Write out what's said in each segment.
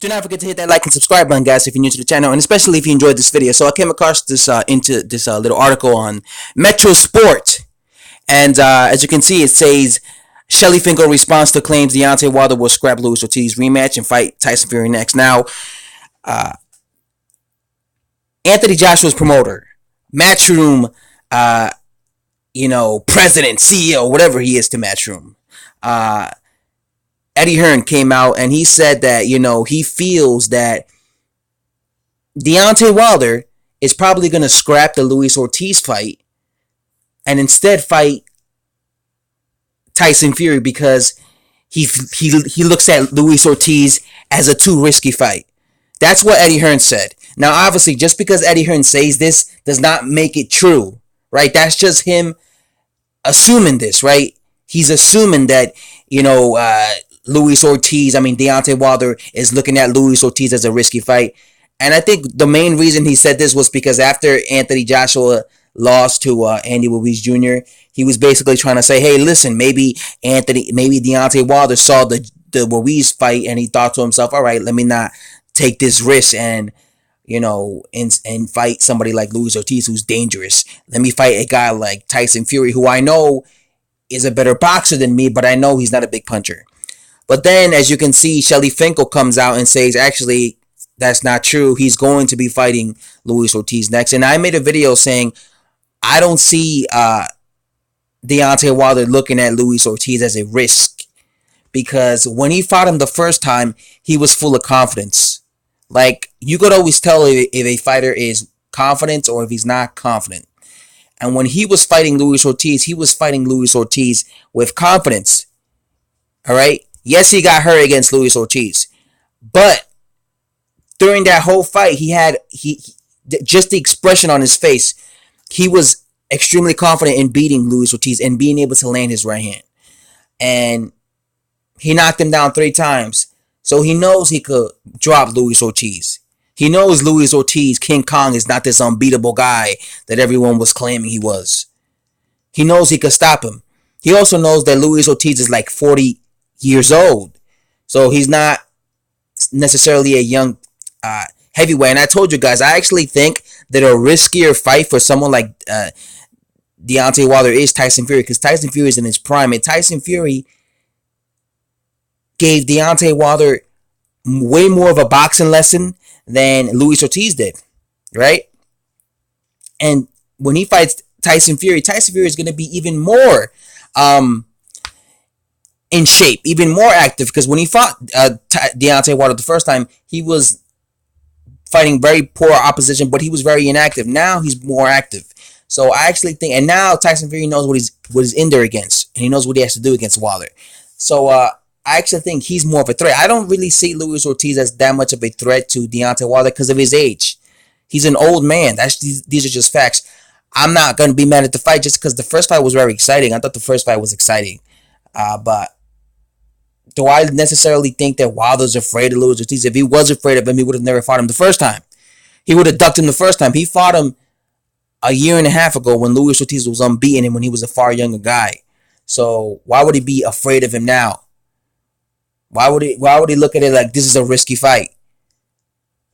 Do not forget to hit that like and subscribe button, guys, if you're new to the channel, and especially if you enjoyed this video. So I came across this little article on Metro Sport, and as you can see, it says Shelly Finkel responds to claims Deontay Wilder will scrap Luis Ortiz rematch and fight Tyson Fury next. Now, Anthony Joshua's promoter, Matchroom, president, CEO, whatever he is to Matchroom, Eddie Hearn came out and he said that, he feels that Deontay Wilder is probably going to scrap the Luis Ortiz fight and instead fight Tyson Fury because he looks at Luis Ortiz as a too risky fight. That's what Eddie Hearn said. Now, obviously, just because Eddie Hearn says this does not make it true, right? That's just him assuming this, right? He's assuming that, Deontay Wilder is looking at Luis Ortiz as a risky fight. And I think the main reason he said this was because after Anthony Joshua lost to Andy Ruiz Jr., he was basically trying to say, hey, listen, maybe Deontay Wilder saw the Ruiz fight and he thought to himself, all right, let me not take this risk and fight somebody like Luis Ortiz who's dangerous. Let me fight a guy like Tyson Fury, who I know is a better boxer than me, but I know he's not a big puncher. But then, as you can see, Shelly Finkel comes out and says, actually, that's not true. He's going to be fighting Luis Ortiz next. And I made a video saying, I don't see Deontay Wilder looking at Luis Ortiz as a risk. Because when he fought him the first time, he was full of confidence. Like, you could always tell if a fighter is confident or if he's not confident. And when he was fighting Luis Ortiz, he was fighting Luis Ortiz with confidence. All right? Yes, he got hurt against Luis Ortiz. But during that whole fight, he just the expression on his face, he was extremely confident in beating Luis Ortiz and being able to land his right hand. And he knocked him down 3 times. So he knows he could drop Luis Ortiz. He knows Luis Ortiz, King Kong, is not this unbeatable guy that everyone was claiming he was. He knows he could stop him. He also knows that Luis Ortiz is like 40 years old. So he's not necessarily a young heavyweight. And I told you guys, I actually think that a riskier fight for someone like Deontay Wilder is Tyson Fury, because Tyson Fury is in his prime. And Tyson Fury gave Deontay Wilder way more of a boxing lesson than Luis Ortiz did, right? And when he fights Tyson Fury is going to be even more in shape, even more active, because when he fought Deontay Wilder the first time, he was fighting very poor opposition, but he was very inactive. Now he's more active. So I actually think, and now Tyson Fury knows what he's in there against, and he knows what he has to do against Wilder. So I actually think he's more of a threat. I don't really see Luis Ortiz as that much of a threat to Deontay Wilder because of his age. He's an old man. These are just facts. I'm not going to be mad at the fight just because the first fight was very exciting. I thought the first fight was exciting. But do I necessarily think that Wilder's afraid of Luis Ortiz? If he was afraid of him, he would have never fought him the first time. He would have ducked him the first time. He fought him a year and a half ago when Luis Ortiz was unbeaten and when he was a far younger guy. So why would he be afraid of him now? Why would he look at it like this is a risky fight?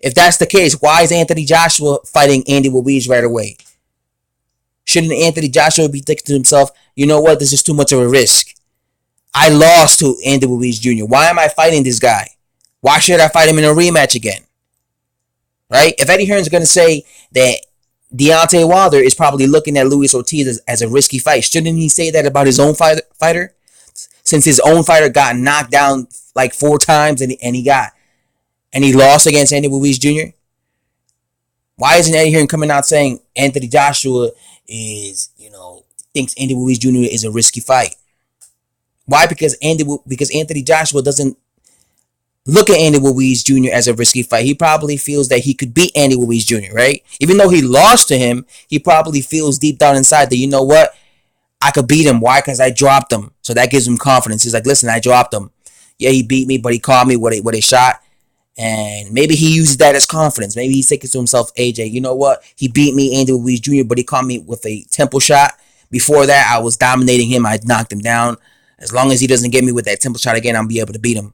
If that's the case, why is Anthony Joshua fighting Andy Ruiz right away? Shouldn't Anthony Joshua be thinking to himself, you know what, this is too much of a risk. I lost to Andy Ruiz Jr. Why am I fighting this guy? Why should I fight him in a rematch again? Right? If Eddie Hearns is going to say that Deontay Wilder is probably looking at Luis Ortiz as a risky fight, shouldn't he say that about his own fighter? Since his own fighter got knocked down like 4 times and he lost against Andy Ruiz Jr.? Why isn't Eddie Hearn coming out saying Anthony Joshua thinks Andy Ruiz Jr. is a risky fight? Why? Because Anthony Joshua doesn't look at Andy Ruiz Jr. as a risky fight. He probably feels that he could beat Andy Ruiz Jr., right? Even though he lost to him, he probably feels deep down inside that, you know what? I could beat him. Why? Because I dropped him. So that gives him confidence. He's like, listen, I dropped him. Yeah, he beat me, but he caught me with a shot. And maybe he uses that as confidence. Maybe he's thinking to himself, AJ, you know what? He beat me, Andy Ruiz Jr., but he caught me with a temple shot. Before that, I was dominating him. I knocked him down. As long as he doesn't get me with that temple shot again, I'll be able to beat him.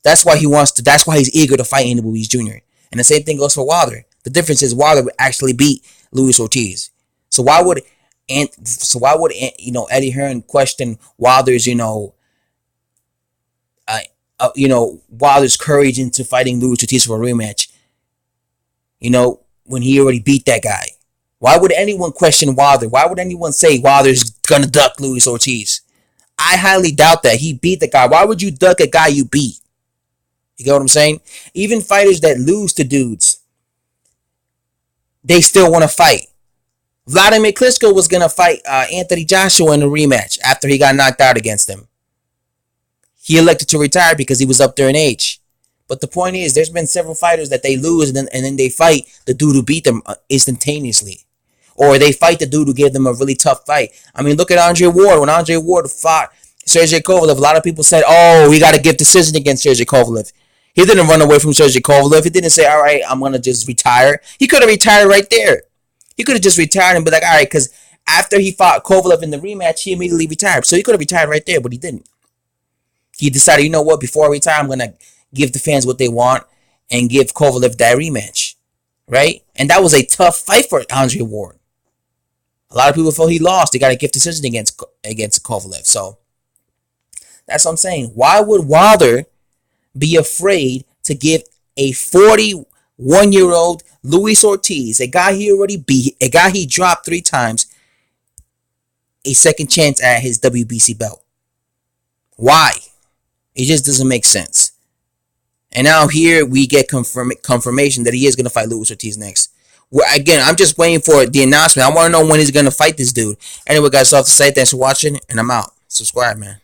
That's why he wants to. That's why he's eager to fight Andy Ruiz Jr. And the same thing goes for Wilder. The difference is Wilder would actually beat Luis Ortiz. So why would Eddie Hearn question Wilder's Wilder's courage into fighting Luis Ortiz for a rematch? When he already beat that guy. Why would anyone question Wilder? Why would anyone say Wilder's gonna duck Luis Ortiz? I highly doubt that. He beat the guy. Why would you duck a guy you beat? You get what I'm saying? Even fighters that lose to dudes, they still want to fight. Vladimir Klitschko was going to fight Anthony Joshua in a rematch after he got knocked out against him. He elected to retire because he was up there in age. But the point is, there's been several fighters that they lose and then they fight the dude who beat them instantaneously. Or they fight the dude who gave them a really tough fight. I mean, look at Andre Ward. When Andre Ward fought Sergey Kovalev, a lot of people said, oh, we got to give decision against Sergey Kovalev. He didn't run away from Sergey Kovalev. He didn't say, all right, I'm going to just retire. He could have retired right there. He could have just retired and be like, all right, because after he fought Kovalev in the rematch, he immediately retired. So he could have retired right there, but he didn't. He decided, you know what, before I retire, I'm going to give the fans what they want and give Kovalev that rematch, right? And that was a tough fight for Andre Ward. A lot of people felt he lost. They got a gift decision against Kovalev. So that's what I'm saying. Why would Wilder be afraid to give a 41-year-old Luis Ortiz, a guy he already beat, a guy he dropped 3 times, a second chance at his WBC belt? Why? It just doesn't make sense. And now here we get confirmation that he is going to fight Luis Ortiz next. Again, I'm just waiting for the announcement. I want to know when he's going to fight this dude. Anyway, guys, all I have to say. Thanks for watching, and I'm out. Subscribe, man.